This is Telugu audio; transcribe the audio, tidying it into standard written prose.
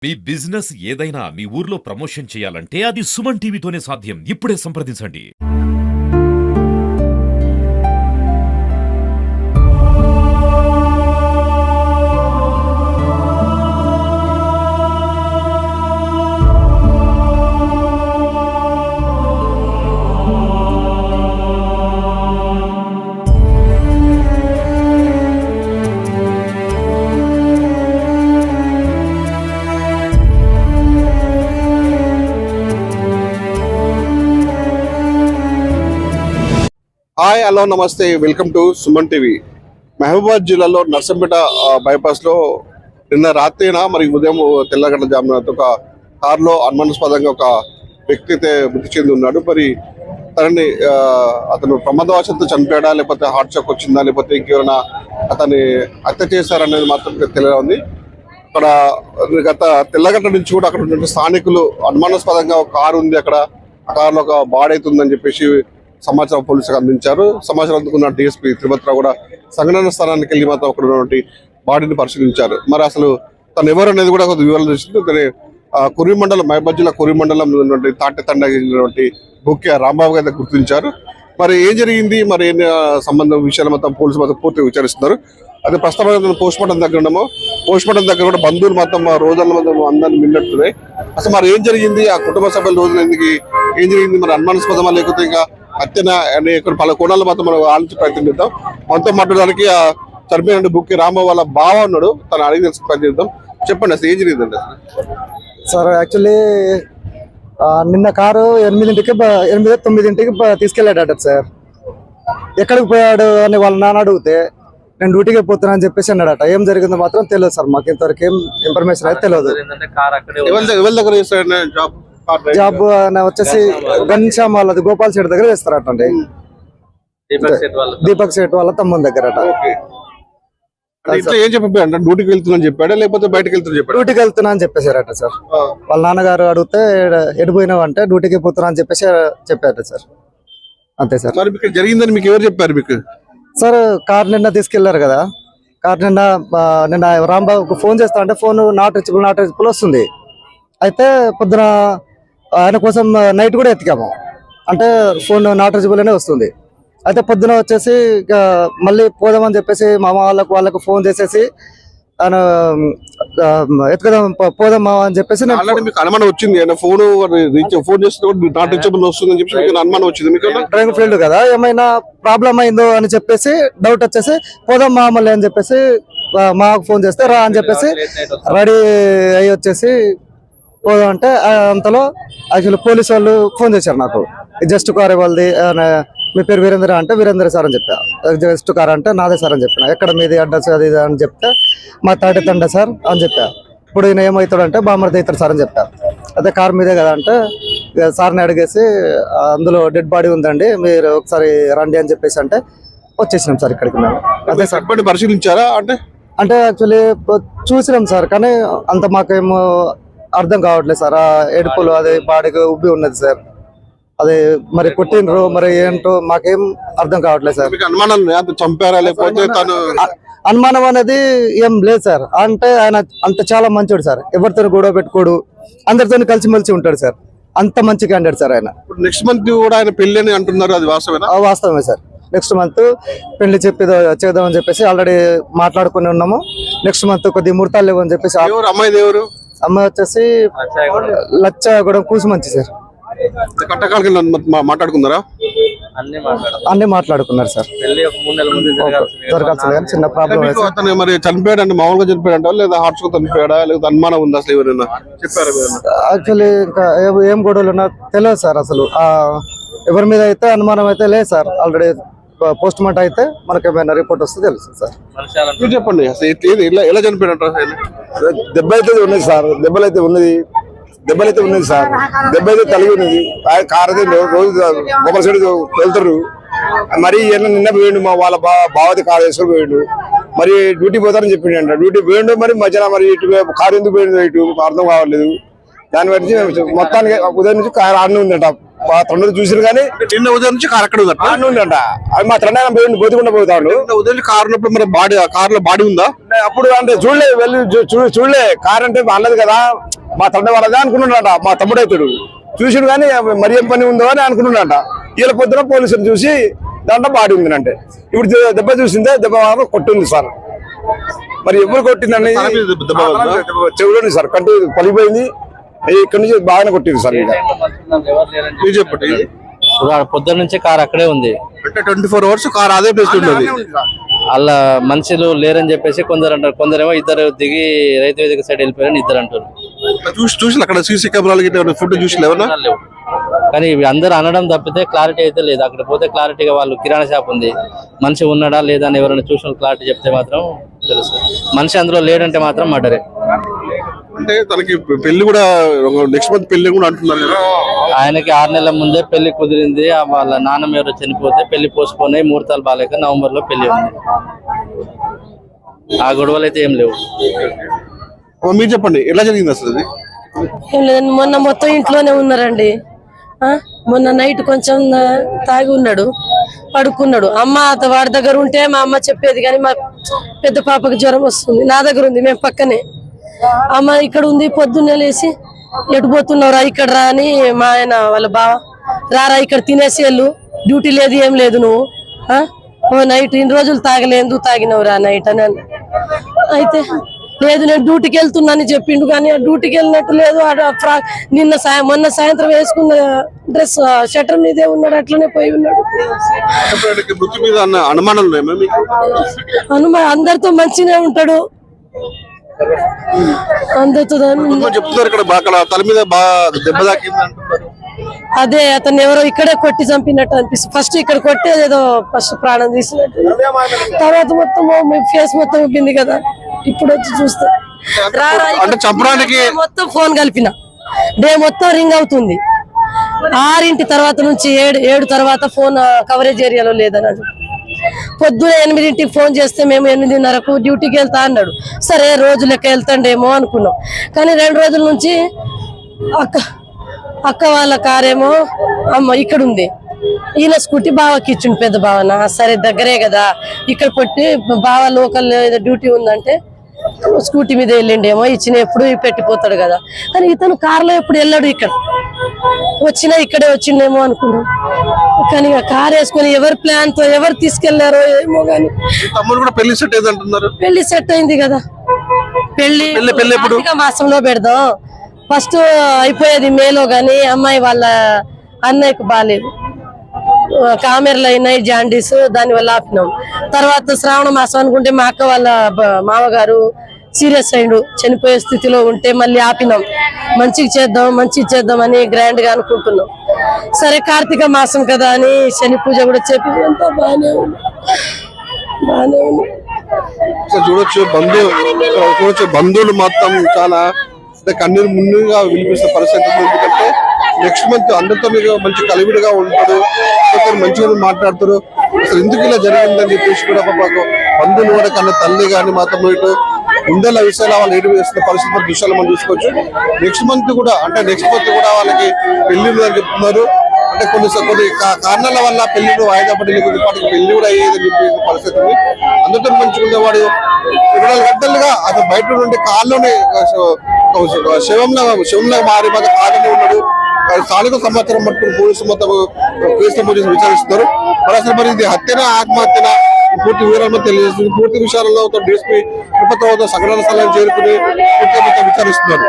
మీ బిజినెస్ ఏదైనా మీ ఊర్లో ప్రమోషన్ చేయాలంటే అది సుమన్ టీవీతోనే సాధ్యం. ఇప్పుడే సంప్రదించండి. హాయ్ హలో నమస్తే, welcome to Suman TV. Mahabubabad జిల్లాలో నర్సంపేట బైపాస్ లో నిన్న రాత్రిన మరి ఉదయం తెల్లగడ్డ జామున ఒక కారులో అనుమానాస్పదంగా ఒక వ్యక్తి అయితే మృతి చెంది ఉన్నాడు. మరి తనని అతను ప్రమాదవశాత్తు చనిపోయాడా, లేకపోతే హార్ట్ షాక్ వచ్చిందా, లేకపోతే ఇంకెవరైనా అతన్ని హత్య చేశారనేది మాత్రం తెలియదు. అక్కడ గత తెల్లగడ్డ నుంచి కూడా అక్కడ ఉన్న స్థానికులు అనుమానాస్పదంగా ఒక కారు ఉంది, అక్కడ ఆ కారులో ఒక బాడీ అవుతుందని చెప్పేసి సమాచారం పోలీసులకు అందించారు. సమాచారం అందుకున్న డిఎస్పీ తిరుపతిరావు కూడా సంఘటన స్థానానికి వెళ్ళి మాత్రం అక్కడ ఉన్నటువంటి బాడీని పరిశీలించారు. మరి అసలు తను ఎవరు అనేది కూడా కొంత వివరాలు తెలిసింది. కురి మండలం, మహబూబాబాద్ జిల్లా కురి మండలం ఉన్నటువంటి తాటెతండగినటువంటి బుక్య రాంబాబు గారు గుర్తించారు. మరి ఏం జరిగింది, మరి ఏం సంబంధం విషయాలు మొత్తం పోలీసులు మొత్తం పూర్తిగా విచారిస్తున్నారు. అదే ప్రస్తుతం పోస్ట్ మార్టం దగ్గర ఉన్నామో, పోస్ట్ మార్టం దగ్గర కూడా బంధువులు మొత్తం రోజుల మొత్తం అందరినీ మిన్నట్టున్నాయి. అసలు మరి ఏం జరిగింది, ఆ కుటుంబ సభ్యుల రోజున ఎందుకు ఏం జరిగింది, మరి అనుమానాస్పదమా లేకపోతే ఇంకా హత్యన అనే ఇక్కడ పలు కోణాలు మొత్తం మనం ఆలోచించి ప్రయత్నం చేద్దాం. మనతో మాట్లాడడానికి ఆ చనిపోయిన బుక్కి రాంబాబు వాళ్ళ బావ ఉన్నాడు, తను అడిగి తెలుసు ప్రయత్నం చేద్దాం. చెప్పండి అసలు ఏం జరిగిందండి సార్? యాక్చువల్లీ నిన్న కారు 8-9 తీసుకెళ్ళాడట సార్. ఎక్కడికి పోయాడు అని వాళ్ళ నాన్న అడిగితే నేను డ్యూటీకి పోతున్నా అని చెప్పేసి అన్నాడట. ఏం జరిగిందో మాత్రం తెలియదు సార్, మాకు ఇంతవరకు ఏం ఇన్ఫర్మేషన్ అయితే తెలియదు. జాబ్ వచ్చేసి గన్శ్యామ్ వాళ్ళది గోపాల్ శెట్టి దగ్గర చేస్తారట అండి, దీపక్ శెట్టి వాళ్ళ తమ్ముని దగ్గర. ఏం చెప్పాడు, డ్యూటీకి వెళ్తున్నా చెప్పాడా లేకపోతే బయటకు వెళ్తున్నా చెప్పాడు? డ్యూటీకి వెళ్తున్నా అని చెప్పేసారట సార్. వాళ్ళ నాన్నగారు అడిగితే ఎడిపోయినావు అంటే డ్యూటీకి పోతున్నా అని చెప్పేసి చెప్పారట సార్. అంతే సార్. మరి మీకు జరిగిందని మీకు ఎవరు చెప్పారు? మీకు సార్ కార్ నిన్న తీసుకెళ్లారు కదా, కార్ నిన్న రాంబాబుకు ఫోన్ చేస్తా అంటే ఫోన్ నాట్ రీచబుల్ వస్తుంది. అయితే పొద్దున ఆయన కోసం నైట్ కూడా ఎత్తికాము, అంటే ఫోన్ నాట్ రీచబుల్ అనే వస్తుంది. అయితే పొద్దున వచ్చేసి మళ్ళీ పోదామని చెప్పేసి మామ వాళ్ళకు ఫోన్ చేసేసి ఆయన ఎత్తుకదాం పోదాం మామ అని చెప్పేసి అనుమానం వచ్చింది. ఫోన్ చేస్తే నాట్ రీచబుల్ వస్తుందని చెప్పి అనుమానం వచ్చింది. మీకు డ్రైవింగ్ ఫీల్డ్ కదా, ఏమైనా ప్రాబ్లం అయిందో అని చెప్పేసి డౌట్ వచ్చేసి పోదాం మామూలు అని చెప్పేసి మాకు ఫోన్ చేస్తే రా అని చెప్పేసి రెడీ అయ్యి వచ్చేసి పోదాం అంటే అంతలో యాక్చువల్లీ పోలీసు వాళ్ళు ఫోన్ చేశారు నాకు. జస్ట్ కార్ వాళ్ళది, మీ పేరు వీరేంద్ర అంటే వీరేంద్ర సార్ అని చెప్పా. జస్ట్ కార్ అంటే నాదే సార్ అని చెప్పిన. ఎక్కడ మీది అడ్రస్ అది అని చెప్తే మా తాటెతండ సార్ అని చెప్పా. ఇప్పుడు ఈయన ఏమవుతాడు అంటే బామర్ది అవుతాడు సార్ అని చెప్పా. అదే కార్ మీదే కదా అంటే సార్ని అడిగేసి అందులో డెడ్ బాడీ ఉందండి మీరు ఒకసారి రండి అని చెప్పేసి అంటే వచ్చేసినాం సార్ ఇక్కడికి. మేము అదే సార్ పరిశీలించారా అంటే యాక్చువల్లీ చూసినాం సార్, కానీ అంత మాకేమో అర్థం కావట్లేదు సార్. ఆ ఏడుపులు అదే బాడీకి ఉబ్బి ఉన్నది సార్, అది మరి కొట్టినరు మరి ఏంటో మాకేం అర్థం కావట్లేదు సార్. చంపారా లేకపోతే అనుమానం అనేది ఏం లేదు సార్. అంటే ఆయన అంత చాలా మంచోడు సార్, ఎవరితో గొడవ పెట్టుకోడు, అందరితో కలిసిమెలిసి ఉంటాడు సార్. అంత మంచి క్యాండిడేట్ సార్ ఆయన. నెక్స్ట్ మంత్ కూడా ఆయన పెళ్లి అని అంటున్నారు, అది వాస్తవేనా? వాస్తవమే సార్. నెక్స్ట్ మంత్ పెళ్లి చేద్దామని చెప్పేసి ఆల్రెడీ మాట్లాడుకుని ఉన్నాము. నెక్స్ట్ మంత్ కొద్ది ముహూర్తాలు లేవు అని చెప్పేసి. అమ్మాయి దేవురు? అమ్మాయి వచ్చేసి లచ్చగూడెం కూసుమంచి సార్. మాట్లాడుకున్నారా? అన్ని మాట్లాడుకున్నారు సార్. జరగాల్సింది కానీ చిన్న ప్రాబ్లం. మరి చనిపోయాడు మామూలుగా చనిపోయాడు లేదా హార్ట్ షాక్ చనిపోయాడా లేదా అనుమానం ఉందా అసలు ఎవరైనా చెప్పారా? యాక్చువల్లీ ఇంకా ఏం గొడవలు ఉన్నా తెలియదు సార్. అసలు ఎవరి మీద అయితే అనుమానం అయితే లేదు సార్. ఆల్రెడీ పోస్ట్ మార్టం అయితే మనకి ఏమైనా రిపోర్ట్ వస్తే తెలుస్తుంది సార్. చెప్పండి ఎలా చనిపోయాడు? దెబ్బ అయితే ఉన్నది సార్, దెబ్బలైతే ఉన్నది సార్. దెబ్బ అయితే తలిగి ఉన్నది. కార్ అయితే రోజు గొప్ప సైడ్ వెళ్తారు. మరి నిన్న పోయిండు, మా వాళ్ళ బావతి కారు వేసుకొని పోయిండు. మరి డ్యూటీ పోతారని చెప్పిండు. డ్యూటీ పోయిండు, మరి మధ్యాహ్నం మరి ఇటు కారు ఎందుకు పోయిండు ఇటు అర్థం కావట్లేదు. దాని బట్టి మొత్తానికి ఉదయం నుంచి కారు ఆడనే ఉందంట. మా తండ్రి చూసిరు కానీ నిన్న ఉదయం నుంచి కారు అక్కడ ఉందట. ఉందంట. అది మా తండ్రి ఆయన పోయి బోతికుండా పోతాడు. నిన్న ఉదయం నుంచి కారు ఉన్నప్పుడు మరి కారులో బాడీ ఉందా? అప్పుడు అంటే చూడలే, వెళ్ళి చూడలే. కారు అంటే అన్నది కదా మా తండ్రి వాళ్ళదే అనుకున్నాడట. మా తమ్ముడు అవుతాడు చూసిడు కానీ మరి ఏం పని ఉందో అని అనుకున్నాడట. వీళ్ళ పొద్దున పోలీసులు చూసి దాంట్లో బాడీ ఉంది అంటే. ఇప్పుడు దెబ్బ చూసిందే, దెబ్బ కొట్టింది సార్. మరి ఎవరు కొట్టిందని చెవులోని సార్ కంటి పలిపోయింది. ఇక్కడ నుంచి బాగానే కొట్టింది సార్. మీరు చెప్పండి. పొద్దున్న నుంచి కార్ అక్కడే ఉంది. అంటే 24 hours కారు అదే ప్లేస్ ఉంటుంది. అలా మనుషులు లేరని చెప్పేసి కొందరు అంటారు, కొందరేమో ఇద్దరు దిగి రైతు వేదిక సైడ్ వెళ్ళిపోయారని ఇద్దరు అంటారు. చూసి అక్కడ సీసీ కెమెరాలు ఫుడ్ చూసి లేవన్నా? లేవు. కానీ ఇవి అందరు అనడం తప్పితే క్లారిటీ అయితే లేదు. అక్కడ పోతే క్లారిటీగా వాళ్ళు కిరాణా షాప్ ఉంది, మనిషి ఉన్నాడా లేదా అని ఎవరైనా చూసిన క్లారిటీ చెప్తే మాత్రం తెలుసు. మనిషి అందులో లేడంటే మాత్రం మర్డరే. అంటే తనకి పెళ్లి కూడా నెక్స్ట్ మంత్ పెళ్లి కూడా అంటున్నారు కదా. ఆయనకి 6 నెలల ముందే పెళ్లి కుదిరింది. వాళ్ళ నాన్నమ్మ ఎవరో చనిపోతే పెళ్లి పోస్ట్పోన్ అయ్యి ముహూర్తాలు బాలేక నవంబర్ లో పెళ్లి ఉంది. ఆ గొడవలు అయితే ఏం లేవు. మీరు చెప్పండి ఎలా జరిగింది అసలు ఇది? ఏం లేదండి, మొన్న మొత్తం ఇంట్లోనే ఉన్నారండి. మొన్న నైట్ కొంచెం తాగి ఉన్నాడు, పడుకున్నాడు. అమ్మ వాడి దగ్గర ఉంటే మా అమ్మ చెప్పేది, కానీ మా పెద్ద పాపకి జ్వరం వస్తుంది, నా దగ్గర ఉంది, మేము పక్కనే. అమ్మ ఇక్కడ ఉంది, పొద్దున్నే లేచి ఎటు పోతున్నావురా ఇక్కడ రా అని మా ఆయన వాళ్ళ బావ, రారా ఇక్కడ తినేసి వెళ్ళు, డ్యూటీ లేదు ఏం లేదు, నువ్వు నైట్ 2 రోజులు తాగలేదు, తాగినవురా నైట్ అని. అయితే లేదు నేను డ్యూటీకి వెళ్తున్నాను చెప్పిండు, కానీ ఆ డ్యూటీకి వెళ్ళినట్టు లేదు. నిన్న మొన్న సాయంత్రం వేసుకున్న డ్రెస్ షట్టర్ మీదే ఉన్నాడు, అట్లనే పోయి ఉన్నాడు. అందరితో మంచిగా ఉంటాడు, అందరితో. అదే అతను ఎవరో ఇక్కడే కొట్టి చంపినట్టు అనిపిస్తుంది. ఫస్ట్ ఇక్కడ కొట్టేది ఏదో ఫస్ట్ ప్రాణం తీసినట్టు, తర్వాత మొత్తం ఫేస్ మొత్తం ఉబ్బింది కదా. ఇప్పుడు వచ్చి చూస్తే మొత్తం ఫోన్ కలిపిన డే మొత్తం రింగ్ అవుతుంది. 6 తర్వాత నుంచి 7 తర్వాత ఫోన్ కవరేజ్ ఏరియాలో లేదన్నాడు. పొద్దున 8ంటికి ఫోన్ చేస్తే మేము 8:30కు డ్యూటీకి వెళ్తా అన్నాడు. సరే రోజు లెక్క వెళ్తాండేమో అనుకున్నాం, కానీ 2 రోజుల నుంచి అక్క వాళ్ళ కారేమో అమ్మ ఇక్కడ ఉంది, ఈయన స్కూటీ బావకి ఇచ్చిండు, పెద్ద బావన. సరే దగ్గరే కదా, ఇక్కడ కొట్టి బావ లోకల్ డ్యూటీ ఉందంటే స్కూటీ మీద వెళ్ళిండేమో, ఇచ్చిన ఎప్పుడు పెట్టిపోతాడు కదా. కానీ ఇతను కారులో ఎప్పుడు వెళ్ళాడు, ఇక్కడ వచ్చినా ఇక్కడే వచ్చిండేమో అనుకున్నాం. కానీ కారు వేసుకొని ఎవరి ప్లాన్ తో ఎవరు తీసుకెళ్లారో ఏమో గాని. పెళ్లి సెట్ అయింది కదా. పెళ్లి కార్తీక మాసంలో పెడదాం, ఫస్ట్ అయిపోయేది మేలో, గాని అమ్మాయి వాళ్ళ అన్నయ్యకు బాగాలేదు, కామెర్లు అయినాయి, జాండీస్, దాని వల్ల ఆపినాం. తర్వాత శ్రావణ మాసం అనుకుంటే మా అక్క వాళ్ళ మామగారు సీరియస్ అయిండు, చనిపోయే స్థితిలో ఉంటే మళ్ళీ ఆపినాం. మంచిగా చేద్దాం అని గ్రాండ్ గా అనుకుంటున్నాం. సరే కార్తీక మాసం కదా అని శని పూజ కూడా చెప్పి అంతా బాగానే ఉంది. చూడొచ్చు బంధువులు మొత్తం చాలా కన్నీరు ముందుగా వినిపిస్తున్న పరిస్థితి. ఎందుకంటే నెక్స్ట్ మంత్ అందరితో మంచి కలివిడిగా ఉంటాడు, మంచిగా మాట్లాడుతారు. అసలు ఎందుకు ఇలా జరిగిందని చెప్పేసి కూడా బంధువులు కూడా కన్నా తల్లి కానీ మాత్రం ఇటు ఉండేల విషయాలు వాళ్ళు ఏడు వేస్తున్న పరిస్థితి దృశ్యాలు మనం చూసుకోవచ్చు. నెక్స్ట్ మంత్ కూడా వాళ్ళకి పెళ్లిళ్ళు అని చెప్తున్నారు. అంటే కొన్ని కారణాల వల్ల పెళ్లిళ్ళు వాయిదా పడి వాటికి పెళ్లి కూడా అయ్యేదని చెప్పే పరిస్థితి ఉంది. అందరితో మంచిగా వాడు 24 గంటలుగా అతను బయట నుండి కాళ్ళలోనే శివంలో మారి మాత్రం కాళ్ళనే ఉన్నాడు. స్థానిక సమాచారం పట్టుకుని పోలీసులు మొత్తం కేసులు పోలీసులు విచారిస్తున్నారు. మరి ఇది హత్యనా ఆత్మహత్యనా పూర్తి వివరాలను తెలియజేస్తుంది. పూర్తి విషయాలలో డీఎస్పీ తిరుపతి సంఘటన స్థలాన్ని చేరుకుని పూర్తి విచారిస్తున్నారు.